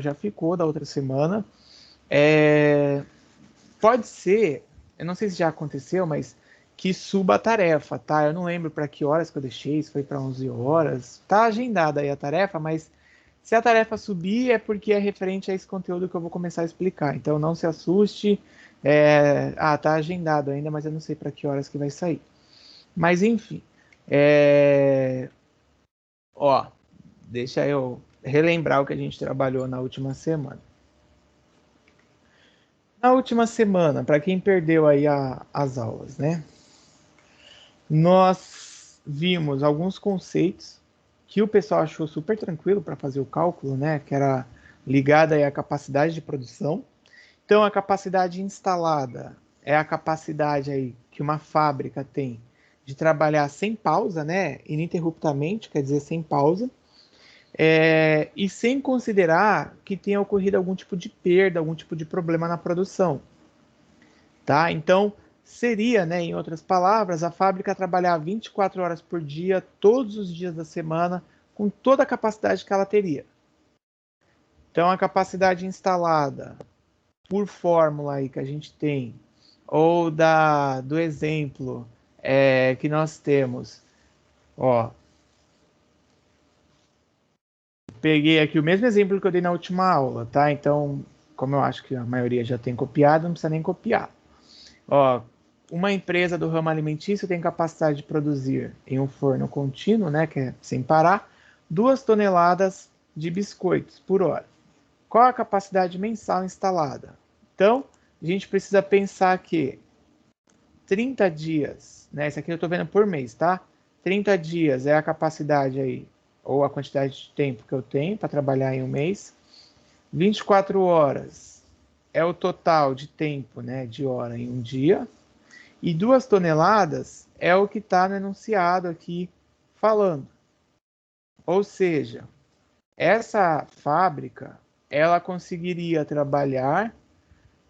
já ficou da outra semana. Pode ser, eu não sei se já aconteceu, mas que suba a tarefa, tá? Eu não lembro para que horas que eu deixei, se foi para 11 horas. Tá agendada aí a tarefa, mas se a tarefa subir é porque é referente a esse conteúdo que eu vou começar a explicar. Então não se assuste. Tá agendado ainda, mas eu não sei para que horas que vai sair. Mas enfim, ó, deixa eu relembrar o que a gente trabalhou na última semana. Na última semana, para quem perdeu aí as aulas, né? Nós vimos alguns conceitos que o pessoal achou super tranquilo para fazer o cálculo, né? Que era ligada aí à capacidade de produção. Então, a capacidade instalada é a capacidade aí que uma fábrica tem de trabalhar sem pausa, né? Ininterruptamente, quer dizer, sem pausa. E sem considerar que tenha ocorrido algum tipo de perda, algum tipo de problema na produção. Tá? Então, seria, né, em outras palavras, a fábrica trabalhar 24 horas por dia, todos os dias da semana, com toda a capacidade que ela teria. Então, a capacidade instalada por fórmula aí que a gente tem, ou do exemplo que nós temos, ó, peguei aqui o mesmo exemplo que eu dei na última aula, tá? Então, como eu acho que a maioria já tem copiado, não precisa nem copiar. Ó, uma empresa do ramo alimentício tem capacidade de produzir em um forno contínuo, né, que é sem parar, 2 toneladas de biscoitos por hora. Qual a capacidade mensal instalada? Então, a gente precisa pensar que 30 dias, né, isso aqui eu estou vendo por mês, tá? 30 dias é a capacidade aí, ou a quantidade de tempo que eu tenho para trabalhar em um mês. 24 horas é o total de tempo, né, de hora em um dia. E 2 toneladas é o que está no enunciado aqui falando. Ou seja, essa fábrica ela conseguiria trabalhar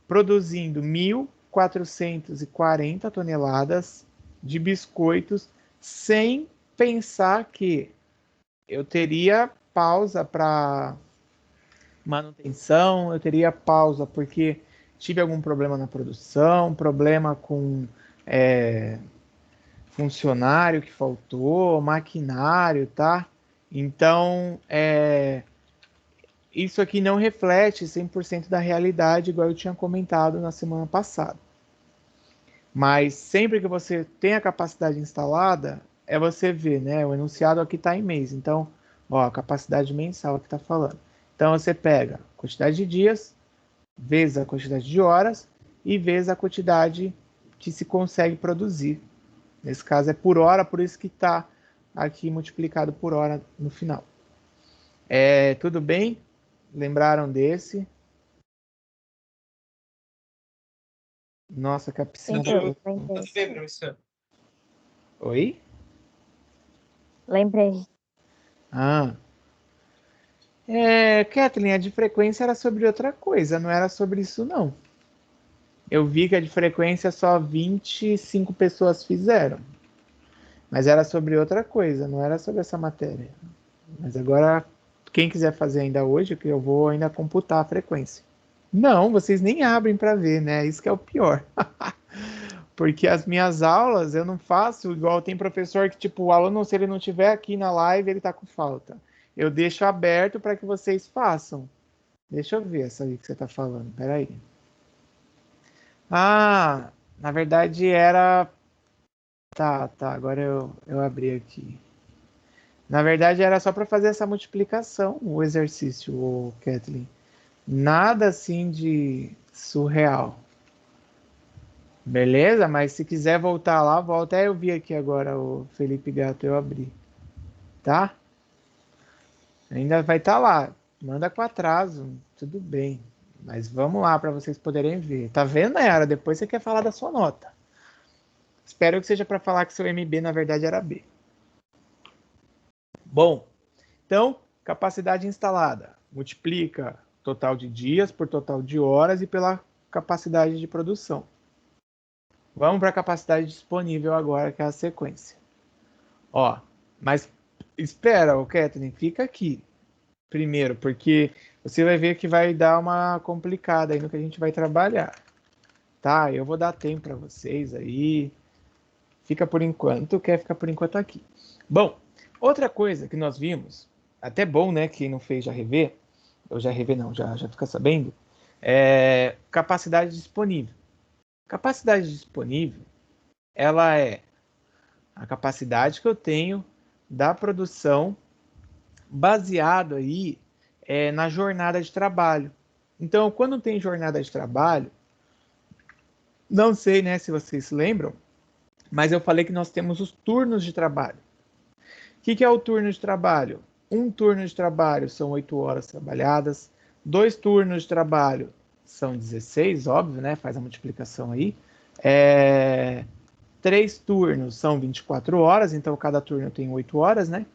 produzindo 1.440 toneladas de biscoitos sem pensar que eu teria pausa para manutenção, eu teria pausa porque tive algum problema na produção, problema com funcionário que faltou, maquinário, tá? Então, isso aqui não reflete 100% da realidade, igual eu tinha comentado na semana passada. Mas sempre que você tem a capacidade instalada, é você ver, né? O enunciado aqui está em mês. Então, ó, a capacidade mensal aqui está falando. Então, você pega a quantidade de dias, vezes a quantidade de horas e vezes a quantidade que se consegue produzir. Nesse caso é por hora, por isso que está aqui multiplicado por hora no final. Tudo bem? Lembraram desse? Nossa, que a piscina tá... Lembrei. Oi? Lembrei. Kathleen, a de frequência era sobre outra coisa, não era sobre isso não. Eu vi que a de frequência só 25 pessoas fizeram. Mas era sobre outra coisa, não era sobre essa matéria. Mas agora, quem quiser fazer ainda hoje, que eu vou ainda computar a frequência. Não, vocês nem abrem para ver, né? Isso que é o pior. Porque as minhas aulas eu não faço igual tem professor que, tipo, o aluno, se ele não estiver aqui na live, ele tá com falta. Eu deixo aberto para que vocês façam. Deixa eu ver essa aí que você tá falando, peraí. Ah, na verdade era. Tá, agora eu abri aqui. Na verdade era só para fazer essa multiplicação, o exercício, o Kathleen. Nada assim de surreal. Beleza? Mas se quiser voltar lá, volta. Eu vi aqui agora o Felipe Gato, eu abri. Tá? Ainda vai estar lá. Manda com atraso, tudo bem. Mas vamos lá para vocês poderem ver. Tá vendo, Nayara? Depois você quer falar da sua nota. Espero que seja para falar que seu MB na verdade era B. Bom, então, capacidade instalada. Multiplica total de dias por total de horas e pela capacidade de produção. Vamos para a capacidade disponível agora, que é a sequência. Ó, mas espera, Kathleen, fica aqui. primeiro, porque você vai ver que vai dar uma complicada aí no que a gente vai trabalhar, tá? Eu vou dar tempo para vocês aí. Fica por enquanto, quer ficar por enquanto aqui. Bom, outra coisa que nós vimos, até bom, né? Quem não fez já rever, ou já rever não, já fica sabendo, é capacidade disponível. Capacidade disponível, ela é a capacidade que eu tenho da produção baseado aí na jornada de trabalho. Então, quando tem jornada de trabalho, não sei, né, se vocês se lembram, mas eu falei que nós temos os turnos de trabalho. O que é o turno de trabalho? Um turno de trabalho são 8 horas trabalhadas, 2 turnos de trabalho são 16, óbvio, né? Faz a multiplicação aí. 3 turnos são 24 horas, então cada turno tem 8 horas, né?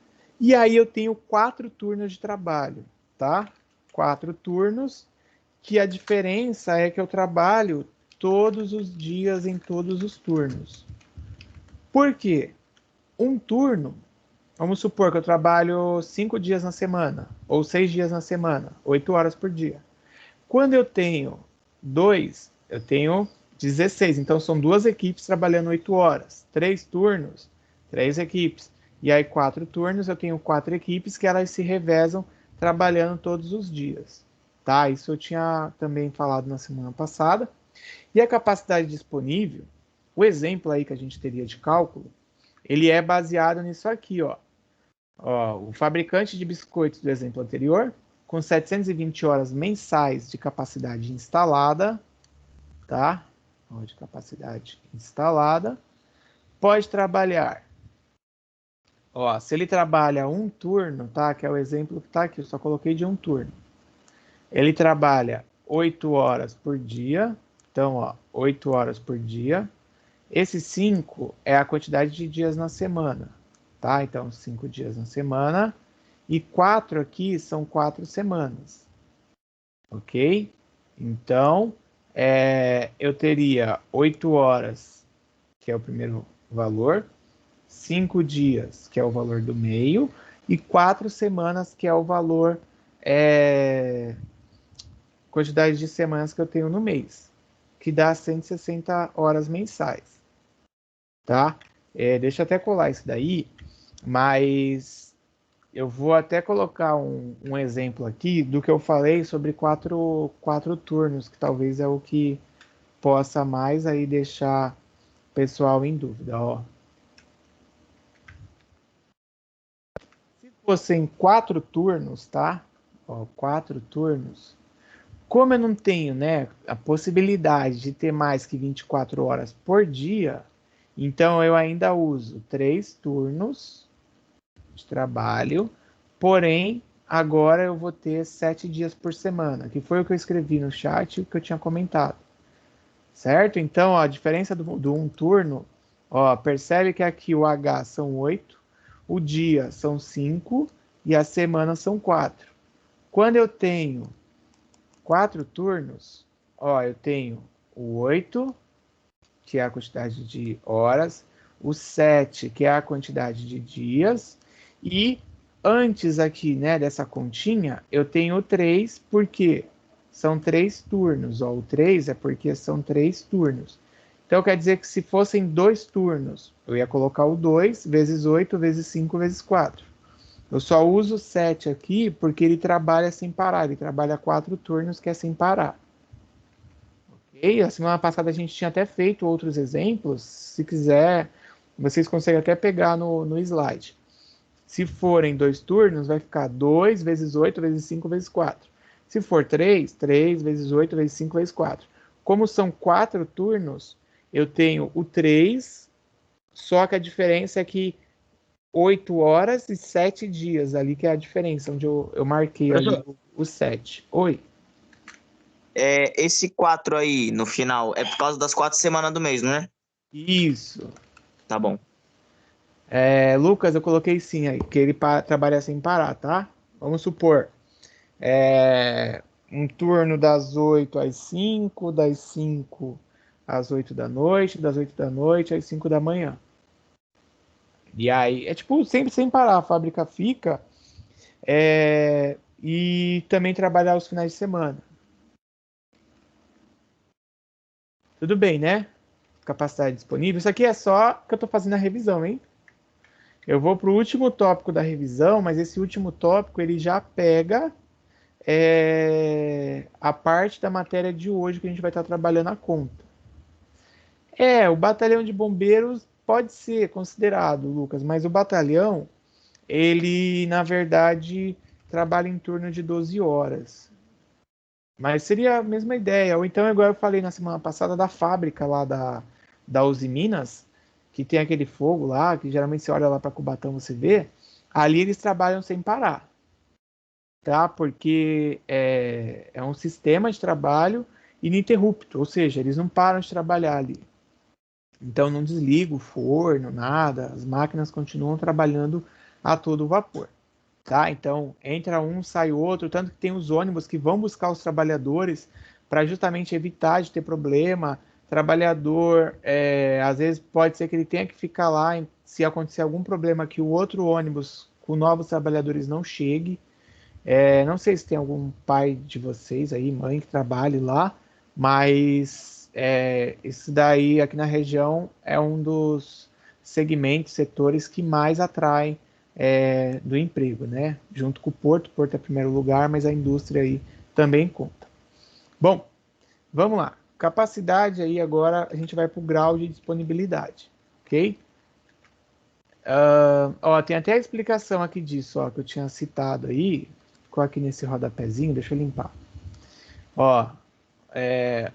E aí eu tenho 4 turnos de trabalho, tá? 4 turnos, que a diferença é que eu trabalho todos os dias em todos os turnos. Por quê? Um turno, vamos supor que eu trabalho 5 dias na semana, ou 6 dias na semana, 8 horas por dia. Quando eu tenho 2, eu tenho 16. Então, são 2 equipes trabalhando 8 horas. 3 turnos, 3 equipes. E aí, 4 turnos, eu tenho 4 equipes que elas se revezam trabalhando todos os dias. Tá? Isso eu tinha também falado na semana passada. E a capacidade disponível, o exemplo aí que a gente teria de cálculo, ele é baseado nisso aqui, ó. O fabricante de biscoitos do exemplo anterior, com 720 horas mensais de capacidade instalada, tá? De capacidade instalada, pode trabalhar. Se ele trabalha um turno, tá? Que é o exemplo que tá aqui, eu só coloquei de um turno. Ele trabalha 8 horas por dia, então, 8 horas por dia. Esse 5 é a quantidade de dias na semana, tá? Então, 5 dias na semana. E 4 aqui são 4 semanas, ok? Então, eu teria 8 horas, que é o primeiro valor, 5 dias, que é o valor do meio, e 4 semanas, que é o valor, quantidade de semanas que eu tenho no mês, que dá 160 horas mensais, tá? Deixa eu até colar isso daí, mas eu vou até colocar um exemplo aqui do que eu falei sobre quatro turnos, que talvez é o que possa mais aí deixar o pessoal em dúvida. Se fossem 4 turnos, tá? 4 turnos. Como eu não tenho, né, a possibilidade de ter mais que 24 horas por dia, então eu ainda uso 3 turnos de trabalho, porém, agora eu vou ter 7 dias por semana, que foi o que eu escrevi no chat, que eu tinha comentado. Certo? Então, a diferença do um turno, percebe que aqui o H são 8, o dia são 5 e a semana são 4. Quando eu tenho 4 turnos, eu tenho o 8, que é a quantidade de horas, o 7, que é a quantidade de dias, e antes aqui, né, dessa continha, eu tenho o 3, porque são 3 turnos. O 3 é porque são 3 turnos. Então, quer dizer que se fossem 2 turnos, eu ia colocar o 2 vezes 8 vezes 5 vezes 4. Eu só uso 7 aqui porque ele trabalha sem parar. Ele trabalha 4 turnos, que é sem parar. Ok? A semana passada a gente tinha até feito outros exemplos. Se quiser, vocês conseguem até pegar no slide. Se forem 2 turnos, vai ficar 2 vezes 8 vezes 5 vezes 4. Se for 3, 3 vezes 8 vezes 5 vezes 4. Como são 4 turnos, eu tenho o 3, só que a diferença é que 8 horas e 7 dias ali, que é a diferença, onde eu marquei ali o 7. Oi. Esse 4 aí, no final, é por causa das 4 semanas do mês, não é? Isso. Tá bom. Lucas, eu coloquei sim aí, que ele trabalha sem parar, tá? Vamos supor. Um turno das 8 às 5, das 5 às 8 da noite, das 8 da noite às 5 da manhã. E aí, tipo, sempre sem parar, a fábrica fica. e também trabalhar os finais de semana. Tudo bem, né? Capacidade disponível. Isso aqui é só que eu estou fazendo a revisão, hein? Eu vou para o último tópico da revisão, mas esse último tópico ele já pega a parte da matéria de hoje que a gente vai estar trabalhando a conta. O batalhão de bombeiros pode ser considerado, Lucas, mas o batalhão, ele, na verdade, trabalha em torno de 12 horas. Mas seria a mesma ideia. Ou então, igual eu falei na semana passada, da fábrica lá da Uzi Minas, que tem aquele fogo lá, que geralmente você olha lá para Cubatão, você vê, ali eles trabalham sem parar, tá? Porque é um sistema de trabalho ininterrupto, ou seja, eles não param de trabalhar ali. Então não desliga o forno, nada, as máquinas continuam trabalhando a todo vapor, tá? Então entra um, sai outro, tanto que tem os ônibus que vão buscar os trabalhadores para justamente evitar de ter problema. Trabalhador, às vezes pode ser que ele tenha que ficar lá se acontecer algum problema que o outro ônibus com novos trabalhadores não chegue. Não sei se tem algum pai de vocês aí, mãe que trabalhe lá, mas isso daí aqui na região é um dos segmentos, setores que mais atraem do emprego, né? Junto com o Porto é primeiro lugar, mas a indústria aí também conta. Bom, vamos lá. Capacidade aí agora a gente vai para o grau de disponibilidade, ok? Tem até a explicação aqui disso, que eu tinha citado aí, ficou aqui nesse rodapézinho, deixa eu limpar.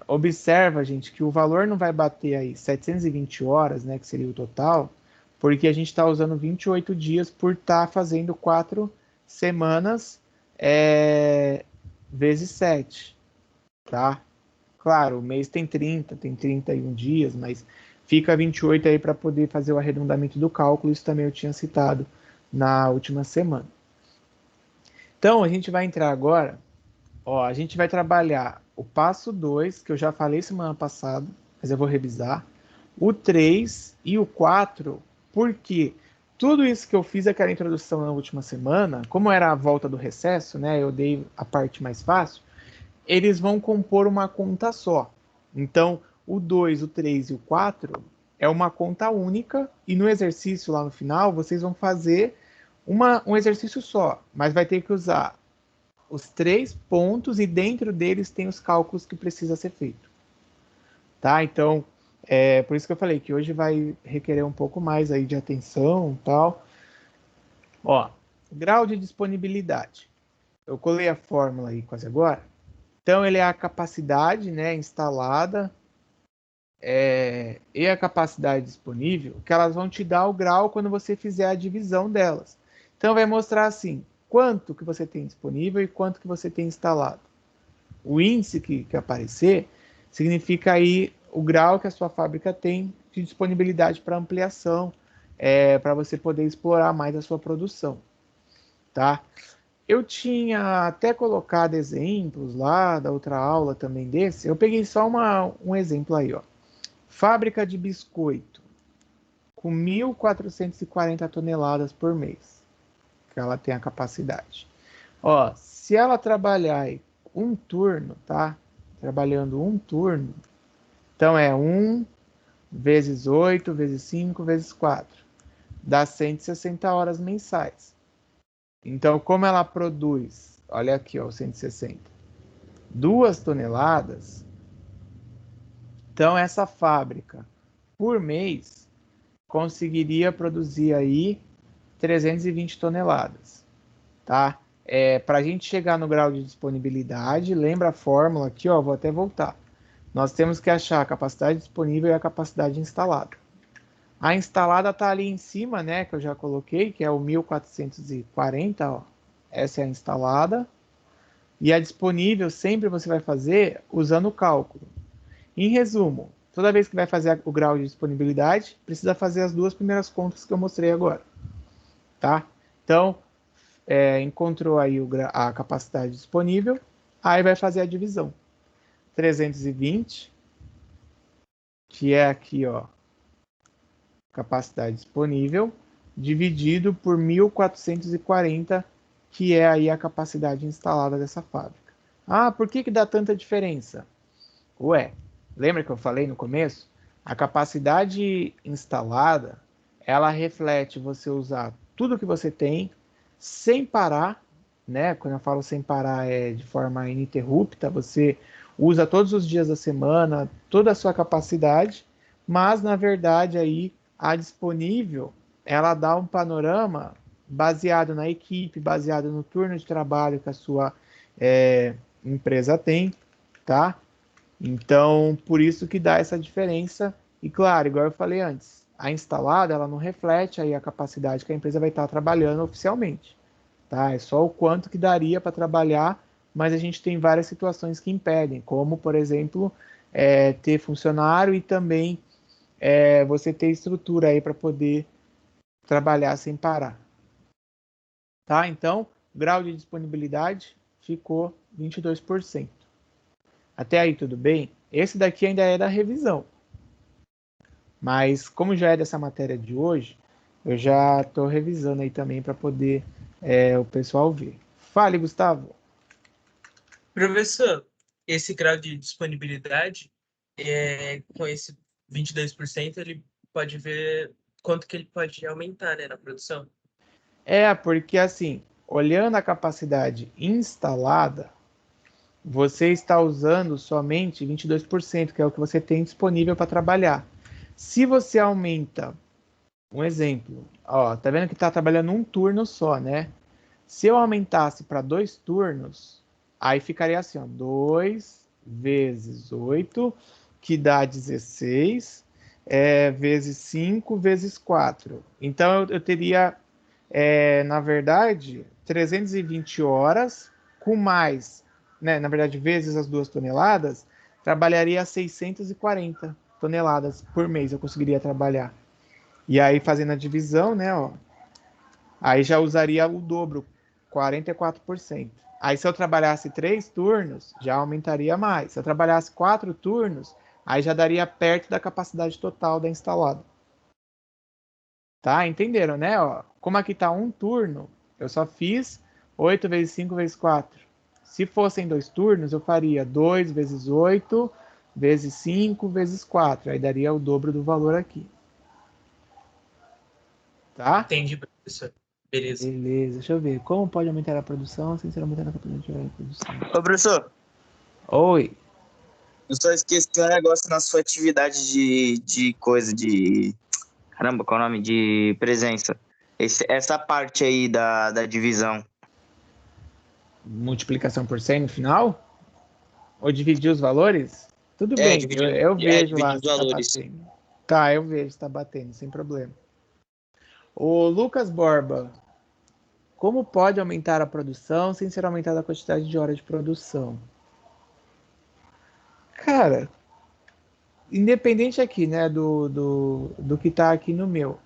Observa, gente, que o valor não vai bater aí 720 horas, né, que seria o total, porque a gente está usando 28 dias por estar fazendo 4 semanas vezes 7, tá? Claro, o mês tem 30, tem 31 dias, mas fica 28 aí para poder fazer o arredondamento do cálculo, isso também eu tinha citado na última semana. Então, a gente vai entrar agora, a gente vai trabalhar o passo 2, que eu já falei semana passada, mas eu vou revisar, o 3 e o 4, porque tudo isso que eu fiz aquela introdução na última semana, como era a volta do recesso, né, eu dei a parte mais fácil, eles vão compor uma conta só. Então, o 2, o 3 e o 4 é uma conta única, e no exercício lá no final, vocês vão fazer um exercício só, mas vai ter que usar os 3 pontos e dentro deles tem os cálculos que precisa ser feito. Tá? Então, por isso que eu falei que hoje vai requerer um pouco mais aí de atenção e tal. Grau de disponibilidade. Eu colei a fórmula aí quase agora. Então, ele é a capacidade, né, instalada e a capacidade disponível, que elas vão te dar o grau quando você fizer a divisão delas. Então, vai mostrar assim, quanto que você tem disponível e quanto que você tem instalado. O índice que aparecer significa aí o grau que a sua fábrica tem de disponibilidade para ampliação, para você poder explorar mais a sua produção, tá? Eu tinha até colocado exemplos lá da outra aula também desse. Eu peguei só um exemplo aí, Fábrica de biscoito com 1.440 toneladas por mês, que ela tem a capacidade. Se ela trabalhar um turno, tá? Trabalhando um turno, então é 1 vezes 8 vezes 5 vezes 4, dá 160 horas mensais. Então, como ela produz, olha aqui, 160, 2 toneladas, então essa fábrica, por mês, conseguiria produzir aí 320 toneladas, tá? Para a gente chegar no grau de disponibilidade, lembra a fórmula aqui, vou até voltar. Nós temos que achar a capacidade disponível e a capacidade instalada. A instalada está ali em cima, né, que eu já coloquei, que é o 1.440, essa é a instalada. E a disponível sempre você vai fazer usando o cálculo. Em resumo, toda vez que vai fazer o grau de disponibilidade, precisa fazer as 2 primeiras contas que eu mostrei agora, tá? Então, encontrou aí a capacidade disponível, aí vai fazer a divisão. 320, que é aqui, capacidade disponível, dividido por 1.440, que é aí a capacidade instalada dessa fábrica. Ah, por que dá tanta diferença? Ué, lembra que eu falei no começo? A capacidade instalada, ela reflete você usar tudo que você tem sem parar, né? Quando eu falo sem parar é de forma ininterrupta, você usa todos os dias da semana, toda a sua capacidade, mas na verdade aí a disponível, ela dá um panorama baseado na equipe, baseado no turno de trabalho que a sua empresa tem, tá? Então, por isso que dá essa diferença. E claro, igual eu falei antes, a instalada ela não reflete aí a capacidade que a empresa vai estar trabalhando oficialmente, tá? É só o quanto que daria para trabalhar, mas a gente tem várias situações que impedem, como por exemplo, ter funcionário e também você ter estrutura aí para poder trabalhar sem parar, tá? Então, o grau de disponibilidade ficou 22%. Até aí tudo bem? Esse daqui ainda é da revisão. Mas como já é dessa matéria de hoje, eu já estou revisando aí também para poder o pessoal ver. Fale, Gustavo. Professor, esse grau de disponibilidade, com esse 22%, ele pode ver quanto que ele pode aumentar, né, na produção. Porque assim, olhando a capacidade instalada, você está usando somente 22%, que é o que você tem disponível para trabalhar. Se você aumenta, um exemplo, ó, tá vendo que está trabalhando um turno só, né? Se eu aumentasse para 2 turnos, aí ficaria assim, ó, 2 vezes 8, que dá 16, vezes 5 vezes 4. Então eu teria, na verdade, 320 horas com mais, né, na verdade, vezes as 2 toneladas, trabalharia 640 toneladas por mês eu conseguiria trabalhar. E aí fazendo a divisão, né, ó, aí já usaria o dobro, 44%. Aí se eu trabalhasse 3 turnos, já aumentaria mais. Se eu trabalhasse 4 turnos, aí já daria perto da capacidade total da instalada. Tá? Entenderam, né? Ó, como aqui tá um turno, eu só fiz 8 vezes 5 vezes 4. Se fossem 2 turnos, eu faria 2 vezes 8 vezes 5 vezes 4. Aí daria o dobro do valor aqui. Tá? Entendi, professor. Beleza. Beleza, deixa eu ver. Como pode aumentar a produção sem ser aumentar a capacidade de produção? Ô, professor, Oi. eu só esqueci um negócio na sua atividade de coisa, de... Caramba, qual é o nome? De presença. Essa parte aí da divisão. Multiplicação por 100 no final? Ou dividir os valores? Tudo bem, eu vejo lá Dividir os se tá valores. batendo. Tá, eu vejo se tá batendo, sem problema. O Lucas Borba, como pode aumentar a produção sem ser aumentada a quantidade de horas de produção? Cara, independente aqui, né, do que tá aqui no meu,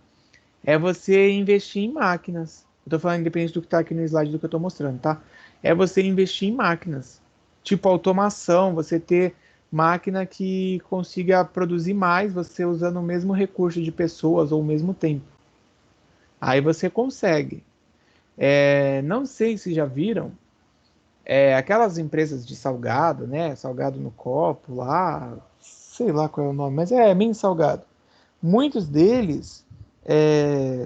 é você investir em máquinas. Eu tô falando independente do que tá aqui no slide do que eu tô mostrando, tá? É você investir em máquinas. Tipo automação, você ter máquina que consiga produzir mais, você usando o mesmo recurso de pessoas ou o mesmo tempo. Aí você consegue. Não sei se já viram, aquelas empresas de salgado, né? Salgado no copo lá, sei lá qual é o nome, mas é bem salgado. Muitos deles,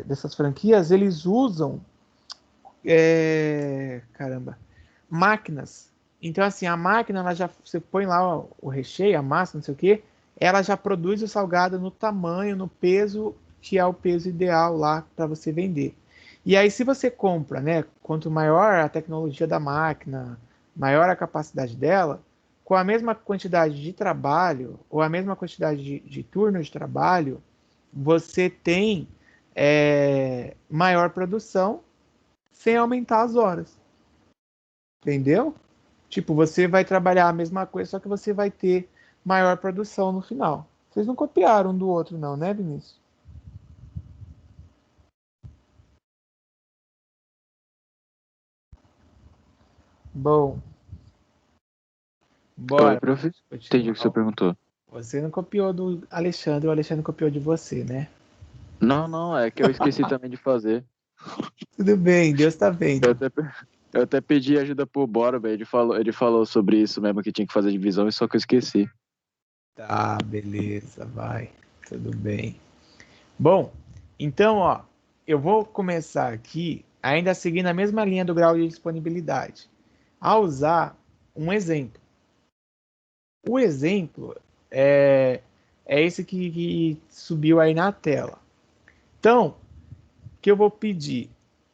dessas franquias, eles usam, caramba, máquinas. Então, assim, a máquina, ela já, você põe lá o recheio, a massa, não sei o que, ela já produz o salgado no tamanho, no peso, que é o peso ideal lá para você vender. E aí, se você compra, né, quanto maior a tecnologia da máquina, maior a capacidade dela, com a mesma quantidade de trabalho, ou a mesma quantidade de turnos de trabalho, você tem maior produção sem aumentar as horas. Entendeu? Tipo, você vai trabalhar a mesma coisa, só que você vai ter maior produção no final. Vocês não copiaram um do outro, não, né, Vinícius? Bom, Oi, bora. prof. Entendi o que você Continuar. perguntou. Você não copiou do Alexandre, o Alexandre copiou de você, né? Não, é que eu esqueci também de fazer. Tudo bem, Deus tá vendo. Eu até pedi ajuda pro Bora, velho. Ele falou sobre isso mesmo, que tinha que fazer divisão, só que eu esqueci. Tá, beleza, vai. Tudo bem. Bom, então, ó, eu vou começar aqui, ainda seguindo a mesma linha do grau de disponibilidade, a usar um exemplo. O exemplo é esse que subiu aí na tela. Então, o que eu vou pedir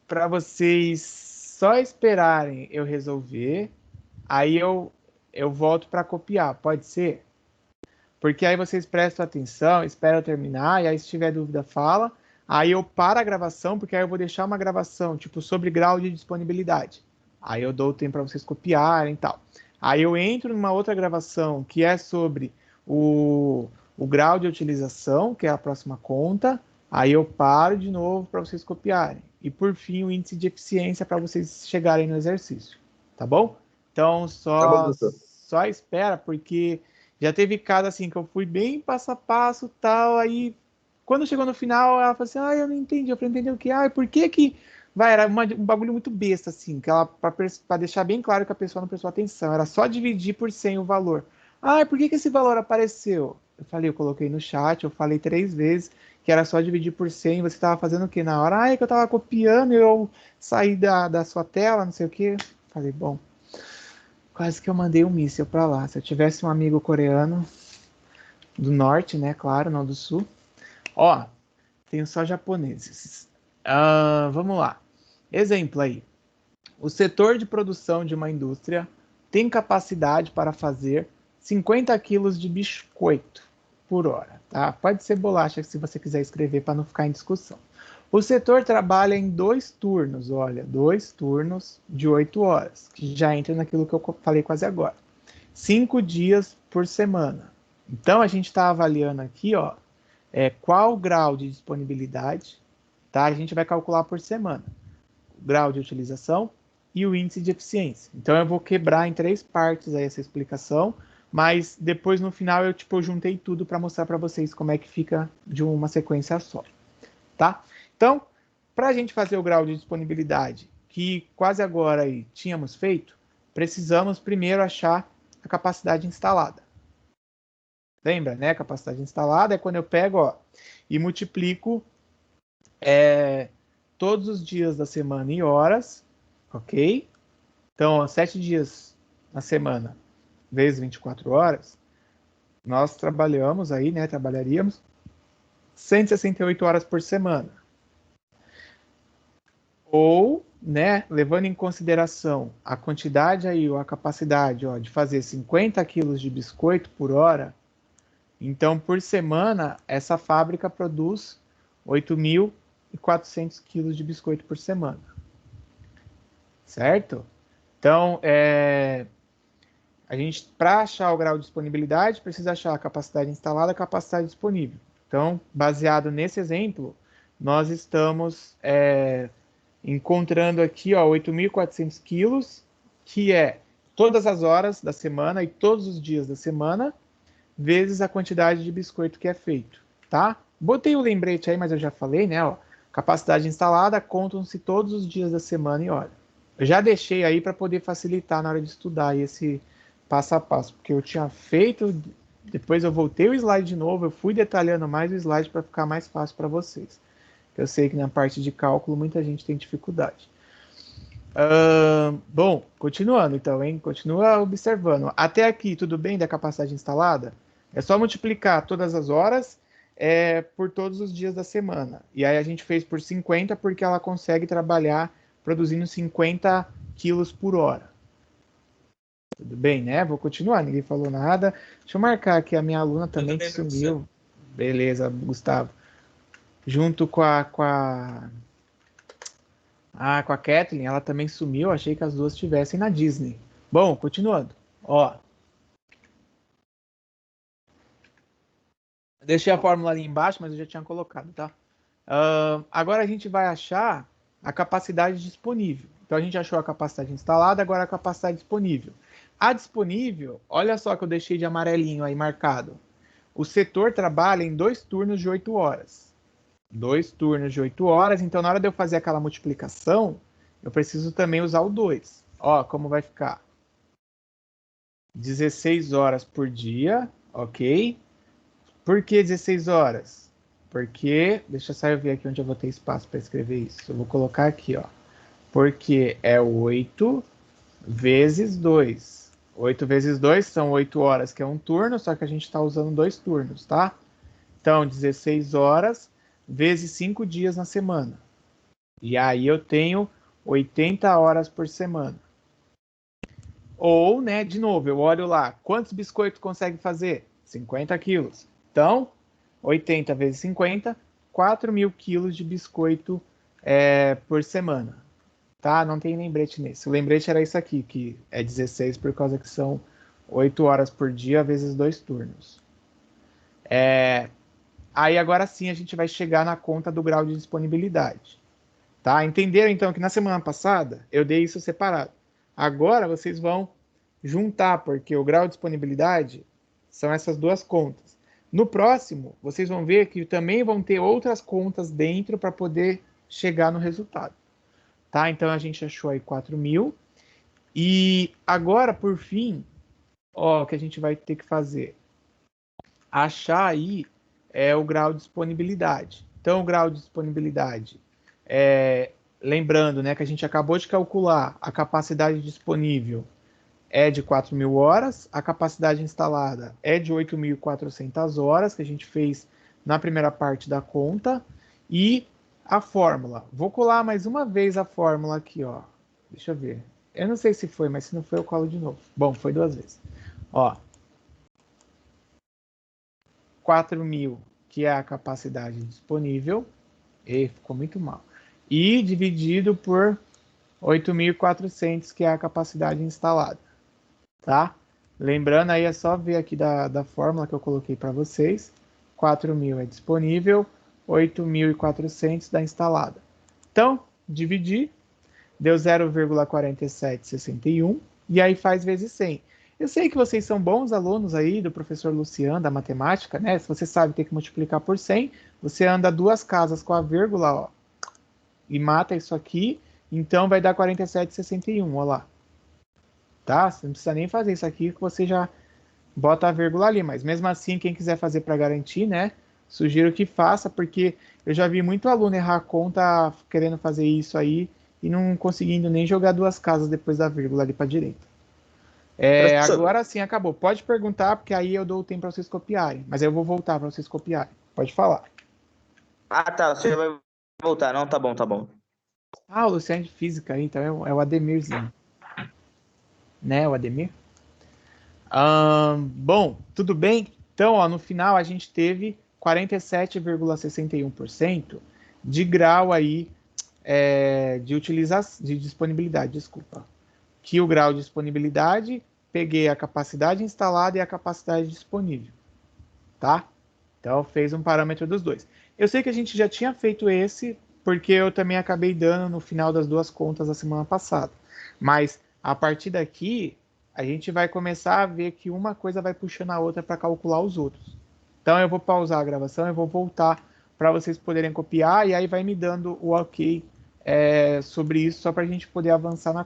para vocês só esperarem eu resolver, aí eu volto para copiar, pode ser? Porque aí vocês prestam atenção, esperam eu terminar, e aí se tiver dúvida, fala. Aí eu paro a gravação, porque aí eu vou deixar uma gravação, tipo, sobre grau de disponibilidade. Aí eu dou o tempo para vocês copiarem e tal. Aí eu entro numa outra gravação, que é sobre o grau de utilização, que é a próxima conta. Aí eu paro de novo para vocês copiarem. E por fim, o índice de eficiência para vocês chegarem no exercício. Tá bom? Então, Tá bom, só espera, porque já teve caso assim que eu fui bem passo a passo, tal, aí quando chegou no final, ela falou assim: "Ah, eu não entendi". Eu falei: "Entendeu o quê? Ah, por que que vai, era um bagulho muito besta assim, que ela para deixar bem claro que a pessoa não prestou atenção, era só dividir por 100 o valor. Ah, por que que esse valor apareceu? Eu falei, eu coloquei no chat, eu falei 3 vezes que era só dividir por 100, você estava fazendo o que na hora? Ah, é que eu estava copiando e eu saí da sua tela, não sei o quê. Falei, bom, quase que eu mandei um míssil para lá. Se eu tivesse um amigo coreano do norte, né, claro, não do sul. Ó, tenho só japoneses. Vamos lá. Exemplo aí. O setor de produção de uma indústria tem capacidade para fazer 50 quilos de biscoito por hora, tá? Pode ser bolacha se você quiser escrever para não ficar em discussão. O setor trabalha em 2 turnos, olha, 2 turnos de 8 horas, que já entra naquilo que eu falei quase agora. 5 dias por semana. Então a gente está avaliando aqui, ó, qual o grau de disponibilidade, tá? A gente vai calcular por semana. O grau de utilização e o índice de eficiência. Então eu vou quebrar em 3 partes aí essa explicação, mas depois no final eu juntei tudo para mostrar para vocês como é que fica de uma sequência só, tá? Então, para a gente fazer o grau de disponibilidade, que quase agora aí tínhamos feito, precisamos primeiro achar a capacidade instalada. Lembra, né? A capacidade instalada é quando eu pego, ó, e multiplico todos os dias da semana em horas, ok? Então, ó, 7 dias na semana vezes 24 horas, nós trabalhamos aí, né? Trabalharíamos 168 horas por semana. Ou, né, levando em consideração a quantidade aí, ou a capacidade, ó, de fazer 50 quilos de biscoito por hora, então, por semana, essa fábrica produz 8.400 quilos de biscoito por semana. Certo? Então, a gente, para achar o grau de disponibilidade, precisa achar a capacidade instalada e a capacidade disponível. Então, baseado nesse exemplo, nós estamos encontrando aqui 8.400 quilos, que é todas as horas da semana e todos os dias da semana, vezes a quantidade de biscoito que é feito, tá? Botei o lembrete aí, mas eu já falei, né? Ó, capacidade instalada, contam-se todos os dias da semana e hora. Eu já deixei aí para poder facilitar na hora de estudar esse passo a passo, porque eu tinha feito, depois eu voltei o slide de novo, eu fui detalhando mais o slide para ficar mais fácil para vocês. Eu sei que na parte de cálculo muita gente tem dificuldade. Bom, continuando então, hein? Continua observando. Até aqui, tudo bem da capacidade instalada? É só multiplicar todas as horas por todos os dias da semana. E aí a gente fez por 50 porque ela consegue trabalhar produzindo 50 quilos por hora. Tudo bem, né? Vou continuar, ninguém falou nada. Deixa eu marcar aqui a minha aluna também que sumiu. Beleza, Gustavo. Junto com a Kathleen, ela também sumiu. Achei que as duas estivessem na Disney. Bom, continuando. Ó, deixei a fórmula ali embaixo, mas eu já tinha colocado, tá? Agora a gente vai achar a capacidade disponível. Então a gente achou a capacidade instalada, agora a capacidade disponível. A disponível, olha só que eu deixei de amarelinho aí marcado. O setor trabalha em 2 turnos de 8 horas. 2 turnos de 8 horas. Então, na hora de eu fazer aquela multiplicação, eu preciso também usar o 2. Ó, como vai ficar? 16 horas por dia, ok? Por que 16 horas? Porque, deixa eu só ver aqui onde eu vou ter espaço para escrever isso. Eu vou colocar aqui, ó. Porque é 8 vezes 2. 8 vezes 2 são 8 horas, que é um turno, só que a gente está usando 2 turnos, tá? Então, 16 horas vezes 5 dias na semana. E aí eu tenho 80 horas por semana. Ou, né, de novo, eu olho lá, quantos biscoitos consegue fazer? 50 quilos. Então, 80 vezes 50, 4.000 quilos de biscoito por semana. Tá? Não tem lembrete nesse. O lembrete era isso aqui, que é 16 por causa que são 8 horas por dia vezes 2 turnos. Aí agora sim a gente vai chegar na conta do grau de disponibilidade. Tá? Entenderam então que na semana passada eu dei isso separado. Agora vocês vão juntar, porque o grau de disponibilidade são essas duas contas. No próximo, vocês vão ver que também vão ter outras contas dentro para poder chegar no resultado. Tá? Então a gente achou aí 4.000. E agora, por fim, ó, o que a gente vai ter que fazer? Achar aí o grau de disponibilidade. Então, o grau de disponibilidade, lembrando, né, que a gente acabou de calcular a capacidade disponível é de 4.000 horas, a capacidade instalada é de 8.400 horas, que a gente fez na primeira parte da conta, e a fórmula. Vou colar mais uma vez a fórmula aqui, ó. Deixa eu ver. Eu não sei se foi, mas se não foi, eu colo de novo. Bom, foi 2 vezes. Ó, 4.000, que é a capacidade disponível, e ficou muito mal, e dividido por 8.400, que é a capacidade instalada, tá? Lembrando aí, é só ver aqui da fórmula que eu coloquei para vocês. 4.000 é disponível, 8.400 da instalada. Então, dividir, deu 0,4761, e aí faz vezes 100. Eu sei que vocês são bons alunos aí do professor Luciano, da matemática, né? Se você sabe ter que multiplicar por 100, você anda 2 casas com a vírgula, ó, e mata isso aqui, então vai dar 47,61, ó lá. Tá? Você não precisa nem fazer isso aqui, que você já bota a vírgula ali, mas mesmo assim, quem quiser fazer para garantir, né? Sugiro que faça, porque eu já vi muito aluno errar a conta querendo fazer isso aí e não conseguindo nem jogar 2 casas depois da vírgula ali para direita. Agora sim, acabou. Pode perguntar, porque aí eu dou o tempo para vocês copiarem. Mas eu vou voltar para vocês copiarem. Pode falar. Ah, tá. Você vai voltar. Não, tá bom, tá bom. Ah, o Luciano de Física aí, então é o Ademirzinho. Né, o Ademir? Bom, tudo bem? Então, ó, no final a gente teve 47,61% de grau aí de disponibilidade, desculpa. Que o grau de disponibilidade, peguei a capacidade instalada e a capacidade disponível, tá? Então, fez um parâmetro dos dois. Eu sei que a gente já tinha feito esse, porque eu também acabei dando no final das 2 contas da semana passada. Mas, a partir daqui, a gente vai começar a ver que uma coisa vai puxando a outra para calcular os outros. Então, eu vou pausar a gravação, eu vou voltar para vocês poderem copiar, e aí vai me dando o ok sobre isso, só para a gente poder avançar na